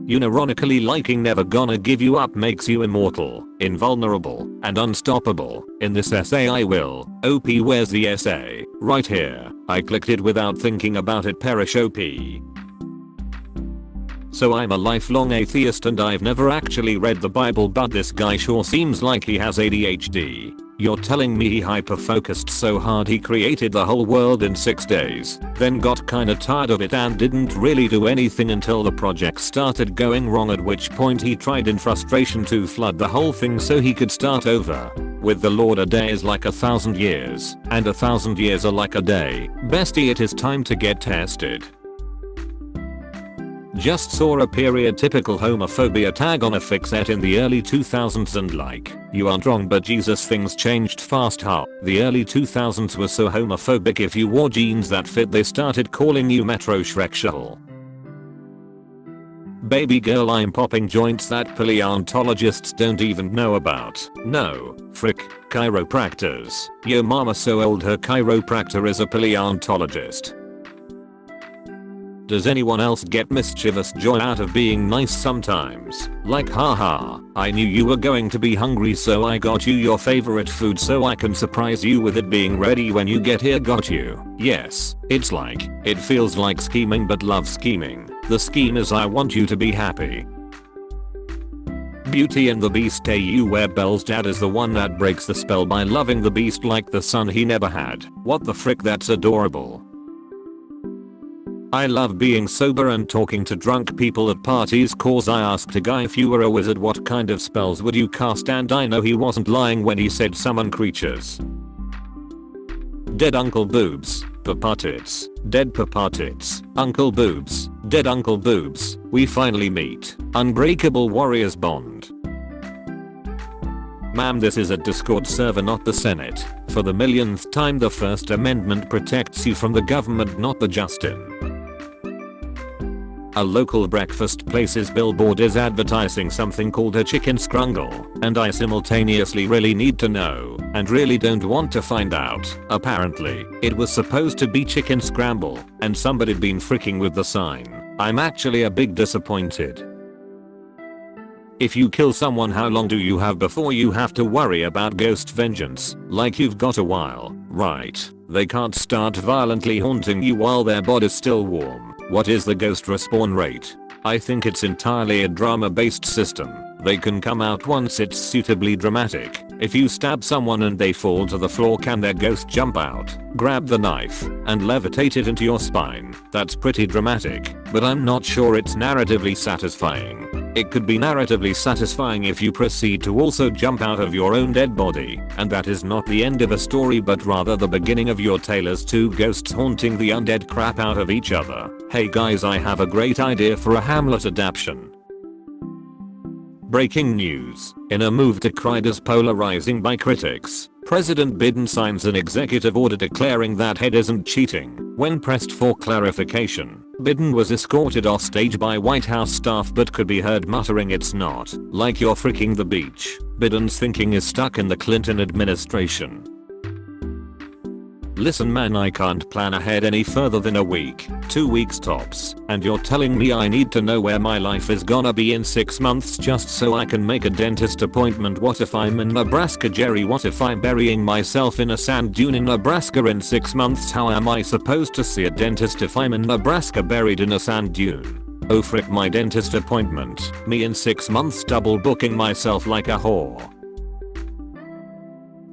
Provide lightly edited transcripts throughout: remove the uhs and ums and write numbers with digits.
Unironically liking Never Gonna Give You Up makes you immortal, invulnerable, and unstoppable. In this essay I will. OP, where's the essay? Right here. I clicked it without thinking about it. Perish OP. So I'm a lifelong atheist and I've never actually read the Bible, but this guy sure seems like he has ADHD. You're telling me he hyper-focused so hard he created the whole world in 6 days, then got kinda tired of it and didn't really do anything until the project started going wrong, at which point he tried in frustration to flood the whole thing so he could start over. With the Lord, a day is like 1,000 years, and 1,000 years are like a day. Bestie, it is time to get tested. Just saw a period typical homophobia tag on a fixette in the early 2000s and like, you aren't wrong, but Jesus, things changed fast. How? The early 2000s were so homophobic, if you wore jeans that fit they started calling you Metro Shrek Shell. Baby girl, I'm popping joints that paleontologists don't even know about. No, frick, chiropractors. Yo mama so old her chiropractor is a paleontologist. Does anyone else get mischievous joy out of being nice sometimes? Like, haha, I knew you were going to be hungry so I got you your favorite food so I can surprise you with it being ready when you get here. Got you. Yes, it's like, it feels like scheming, but love scheming. The scheme is I want you to be happy. Beauty and the Beast AU, where Belle's dad is the one that breaks the spell by loving the beast like the son he never had. What the frick, that's adorable. I love being sober and talking to drunk people at parties, cause I asked a guy, if you were a wizard what kind of spells would you cast, and I know he wasn't lying when he said summon creatures. Dead Uncle Boobs, Papa Tits, dead Papa Tits, Uncle Boobs, dead Uncle Boobs, we finally meet. Unbreakable warriors bond. Ma'am, this is a Discord server, not the Senate. For the millionth time, the First Amendment protects you from the government, not the Justin. A local breakfast place's billboard is advertising something called a chicken scrungle, and I simultaneously really need to know, and really don't want to find out. Apparently, it was supposed to be chicken scramble, and somebody'd been freaking with the sign. I'm actually a big disappointed. If you kill someone, how long do you have before you have to worry about ghost vengeance? Like, you've got a while, right? They can't start violently haunting you while their body's still warm. What is the ghost respawn rate? I think it's entirely a drama-based system. They can come out once it's suitably dramatic. If you stab someone and they fall to the floor, can their ghost jump out, grab the knife, and levitate it into your spine? That's pretty dramatic, but I'm not sure it's narratively satisfying. It could be narratively satisfying if you proceed to also jump out of your own dead body, and that is not the end of a story but rather the beginning of your tale as two ghosts haunting the undead crap out of each other. Hey guys, I have a great idea for a Hamlet adaptation. Breaking news. In a move to decried as polarizing by critics, President Biden signs an executive order declaring that head isn't cheating. When pressed for clarification, Biden was escorted off stage by White House staff but could be heard muttering, "It's not like you're freaking the beach." Biden's thinking is stuck in the Clinton administration. Listen man, I can't plan ahead any further than a week, 2 weeks tops, and you're telling me I need to know where my life is gonna be in 6 months just so I can make a dentist appointment? What if I'm in Nebraska, Jerry? What if I'm burying myself in a sand dune in Nebraska in 6 months? How am I supposed to see a dentist if I'm in Nebraska buried in a sand dune? Oh frick, my dentist appointment, me in 6 months double booking myself like a whore.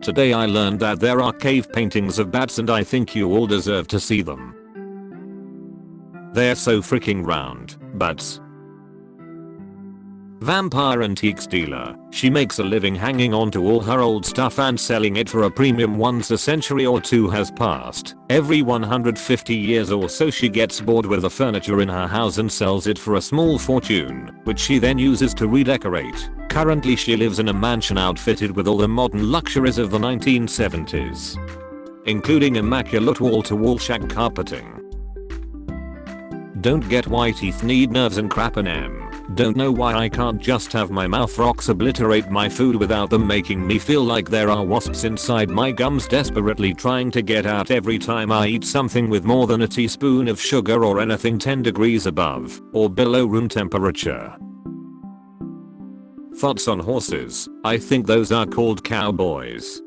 Today I learned that there are cave paintings of bats and I think you all deserve to see them. They're so freaking round, bats. Vampire antiques dealer. She makes a living hanging on to all her old stuff and selling it for a premium once a century or two has passed. Every 150 years or so she gets bored with the furniture in her house and sells it for a small fortune, which she then uses to redecorate. Currently she lives in a mansion outfitted with all the modern luxuries of the 1970s, including immaculate wall-to-wall shag carpeting. Don't get white teeth, need nerves and crap and Don't know why I can't just have my mouth rocks obliterate my food without them making me feel like there are wasps inside my gums desperately trying to get out every time I eat something with more than a teaspoon of sugar or anything 10 degrees above or below room temperature. Thoughts on horses? I think those are called cowboys.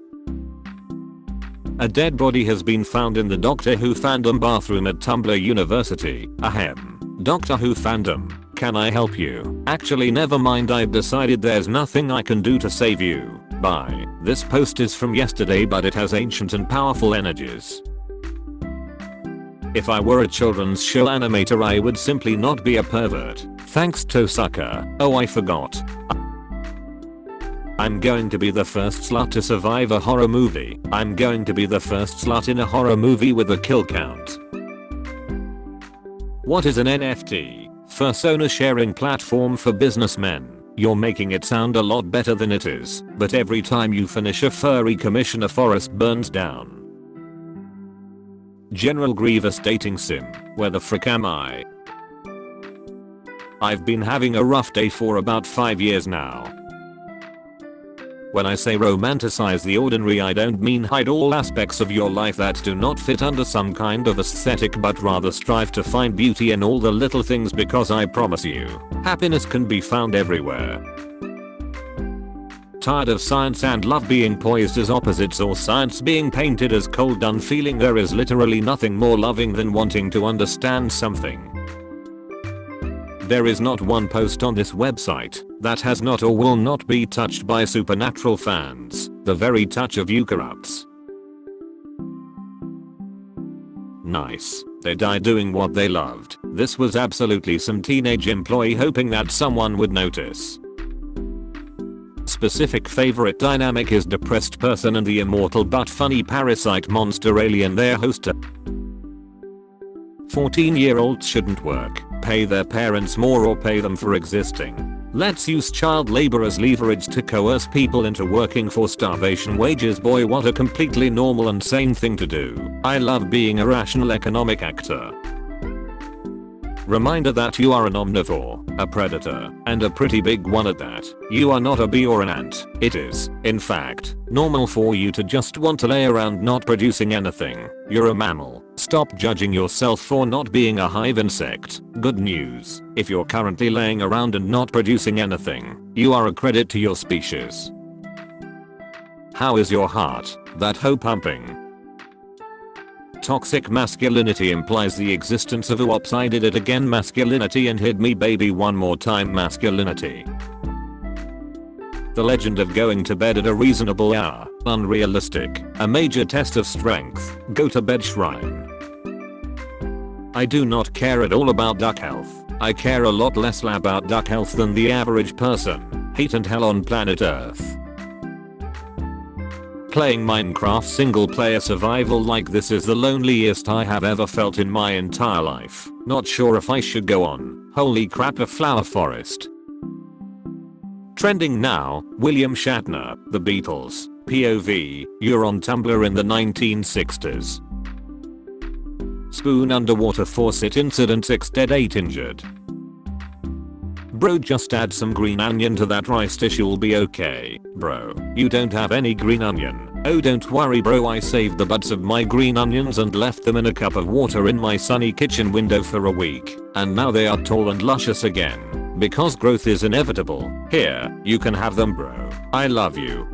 A dead body has been found in the Doctor Who fandom bathroom at Tumblr University. Ahem. Doctor Who fandom. Can I help you? Actually never mind, I've decided there's nothing I can do to save you. Bye. This post is from yesterday but it has ancient and powerful energies. If I were a children's show animator I would simply not be a pervert. Thanks Tosaka. Oh I forgot. I'm going to be the first slut to survive a horror movie. I'm going to be the first slut in a horror movie with a kill count. What is an NFT? Persona sharing platform for businessmen. You're making it sound a lot better than it is, but every time you finish a furry commission a forest burns down. General Grievous dating sim. Where the frick am I? I've been having a rough day for about 5 years now. When I say romanticize the ordinary I don't mean hide all aspects of your life that do not fit under some kind of aesthetic but rather strive to find beauty in all the little things because I promise you, happiness can be found everywhere. Tired of science and love being poised as opposites or science being painted as cold, done feeling there is literally nothing more loving than wanting to understand something. There is not one post on this website that has not or will not be touched by supernatural fans. The very touch of you corrupts. Nice. They died doing what they loved. This was absolutely some teenage employee hoping that someone would notice. Specific favorite dynamic is depressed person and the immortal but funny parasite monster alien their host. 14-year-olds shouldn't work, pay their parents more or pay them for existing. Let's use child labor as leverage to coerce people into working for starvation wages. Boy, what a completely normal and sane thing to do. I love being a rational economic actor. Reminder that you are an omnivore, a predator, and a pretty big one at that. You are not a bee or an ant. It is, in fact, normal for you to just want to lay around not producing anything. You're a mammal. Stop judging yourself for not being a hive insect. Good news. If you're currently laying around and not producing anything, you are a credit to your species. How is your heart? That hoe pumping? Toxic masculinity implies the existence of oops I did it again masculinity and hit me baby one more time masculinity. The legend of going to bed at a reasonable hour, unrealistic, a major test of strength, go to bed shrine. I do not care at all about duck health. I care a lot less about duck health than the average person. Hate and hell on planet Earth. Playing Minecraft single player survival like this is the loneliest I have ever felt in my entire life. Not sure if I should go on. Holy crap, a flower forest. Trending now, William Shatner, The Beatles, POV, you're on Tumblr in the 1960s. Spoon underwater faucet incident 6 dead 8 injured. Bro, just add some green onion to that rice dish, you'll be okay. Bro, you don't have any green onion. Oh don't worry bro, I saved the buds of my green onions and left them in a cup of water in my sunny kitchen window for a week. And now they are tall and luscious again. Because growth is inevitable. Here, you can have them bro. I love you.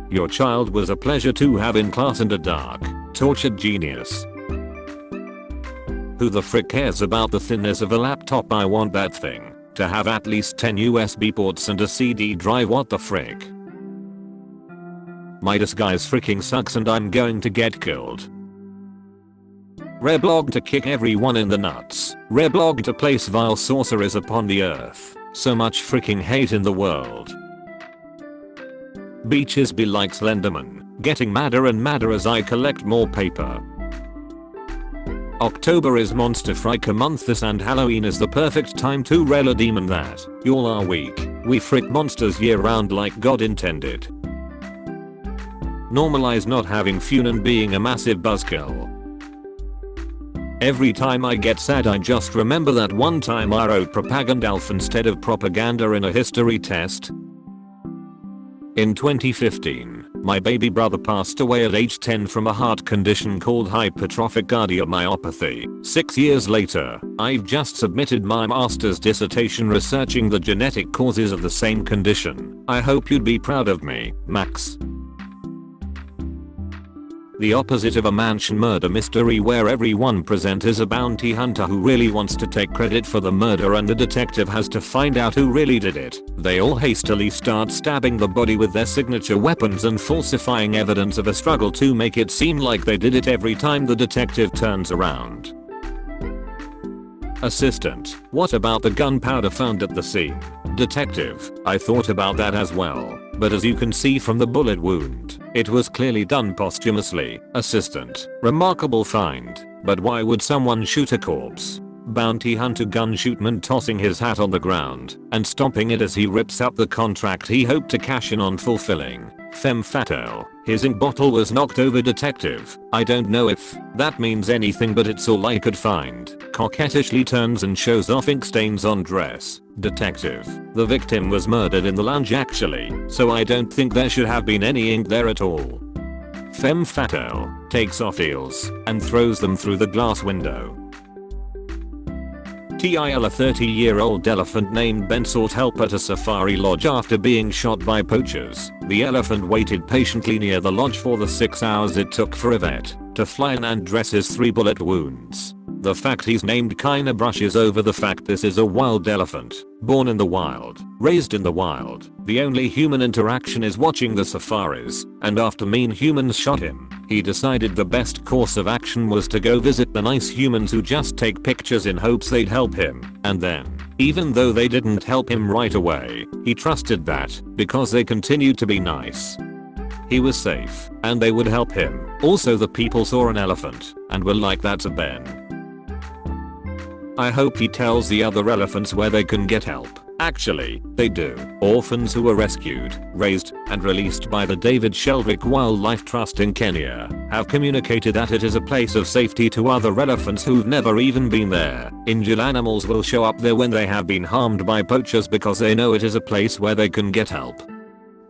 Your child was a pleasure to have in class and a dark, tortured genius. Who the frick cares about the thinness of a laptop? I want that thing to have at least 10 USB ports and a CD drive. What the frick? My disguise freaking sucks and I'm going to get killed. Reblog to kick everyone in the nuts. Reblog to place vile sorcerers upon the earth. So much freaking hate in the world. Beaches be like Slenderman, getting madder and madder as I collect more paper. October is Monster Fricker month this and Halloween is the perfect time to rel a demon that y'all are weak. We frick monsters year round like God intended. Normalize not having fun and being a massive buzzkill. Every time I get sad I just remember that one time I wrote propagandalf instead of propaganda in a history test. In 2015, my baby brother passed away at age 10 from a heart condition called hypertrophic cardiomyopathy. 6 years later, I've just submitted my master's dissertation researching the genetic causes of the same condition. I hope you'd be proud of me, Max. The opposite of a mansion murder mystery where everyone present is a bounty hunter who really wants to take credit for the murder and the detective has to find out who really did it. They all hastily start stabbing the body with their signature weapons and falsifying evidence of a struggle to make it seem like they did it every time the detective turns around. Assistant: what about the gunpowder found at the scene? Detective: I thought about that as well, but as you can see from the bullet wound, it was clearly done posthumously. Assistant: remarkable find, but why would someone shoot a corpse? Bounty hunter: gun shootman tossing his hat on the ground and stomping it as he rips up the contract he hoped to cash in on fulfilling. Femme fatale: his ink bottle was knocked over. Detective: I don't know if that means anything, but it's all I could find. Coquettishly turns and shows off ink stains on dress. Detective: the victim was murdered in the lounge actually, so I don't think there should have been any ink there at all. Femme fatale takes off heels and throws them through the glass window. TIL: a 30-year-old elephant named Ben sought help at a safari lodge after being shot by poachers. The elephant waited patiently near the lodge for the 6 hours it took for a vet to fly in and dress his 3 bullet wounds. The fact he's named kinda brushes over the fact this is a wild elephant, born in the wild, raised in the wild. The only human interaction is watching the safaris, and after mean humans shot him, he decided the best course of action was to go visit the nice humans who just take pictures in hopes they'd help him. And then, even though they didn't help him right away, he trusted that, because they continued to be nice, he was safe, and they would help him. Also, the people saw an elephant, and were like, that's a Ben. I hope he tells the other elephants where they can get help. Actually, they do. Orphans who were rescued, raised, and released by the David Sheldrick Wildlife Trust in Kenya have communicated that it is a place of safety to other elephants who've never even been there. Injured animals will show up there when they have been harmed by poachers because they know it is a place where they can get help.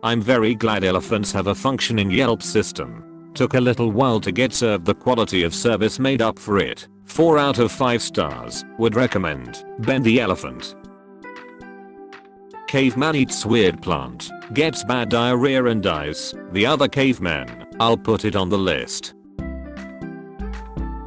I'm very glad elephants have a functioning Yelp system. Took a little while to get served. The quality of service made up for it. 4 out of 5 stars. Would recommend. Ben the elephant. Caveman eats weird plant, gets bad diarrhea and dies. The other caveman. I'll put it on the list.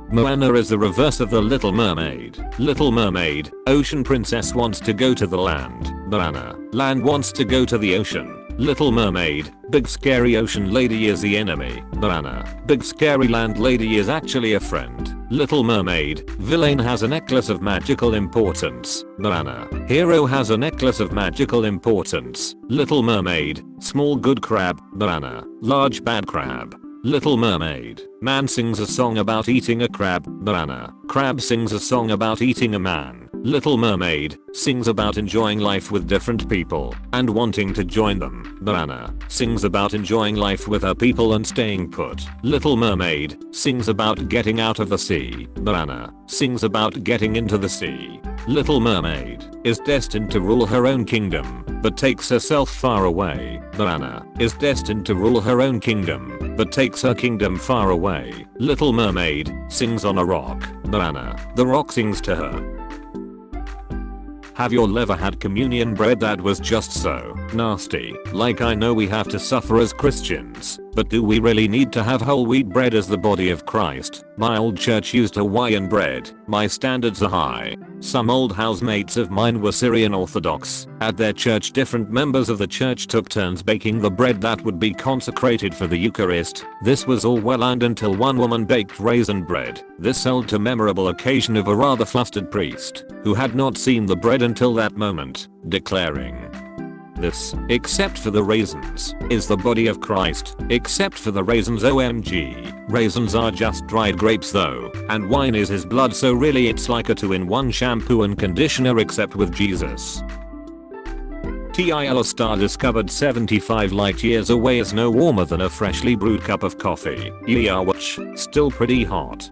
Moana is the reverse of the Little Mermaid. Little Mermaid, ocean princess wants to go to the land. Moana, land wants to go to the ocean. Little Mermaid, big scary ocean lady is the enemy. Moana, big scary land lady is actually a friend. Little Mermaid, villain has a necklace of magical importance. Moana, hero has a necklace of magical importance. Little Mermaid, small good crab. Moana, large bad crab. Little Mermaid, man sings a song about eating a crab. Moana, crab sings a song about eating a man. Little Mermaid sings about enjoying life with different people and wanting to join them. Moana sings about enjoying life with her people and staying put. Little Mermaid sings about getting out of the sea. Moana sings about getting into the sea. Little Mermaid is destined to rule her own kingdom, but takes herself far away. Moana is destined to rule her own kingdom, but takes her kingdom far away. Little Mermaid sings on a rock. Moana, the rock sings to her. Have you all ever had communion bread that was just so nasty? Like, I know we have to suffer as Christians, but do we really need to have whole wheat bread as the body of Christ? My old church used Hawaiian bread. My standards are high. Some old housemates of mine were Syrian Orthodox. At their church, different members of the church took turns baking the bread that would be consecrated for the Eucharist. This was all well and until one woman baked raisin bread. This held to memorable occasion of a rather flustered priest who had not seen the bread until that moment, declaring, "This, except for the raisins, is the body of Christ. Except for the raisins, OMG. Raisins are just dried grapes though, and wine is his blood, so really it's like a 2-in-1 shampoo and conditioner except with Jesus." TIL: a star discovered 75 light years away is no warmer than a freshly brewed cup of coffee. Yeah, which, still pretty hot.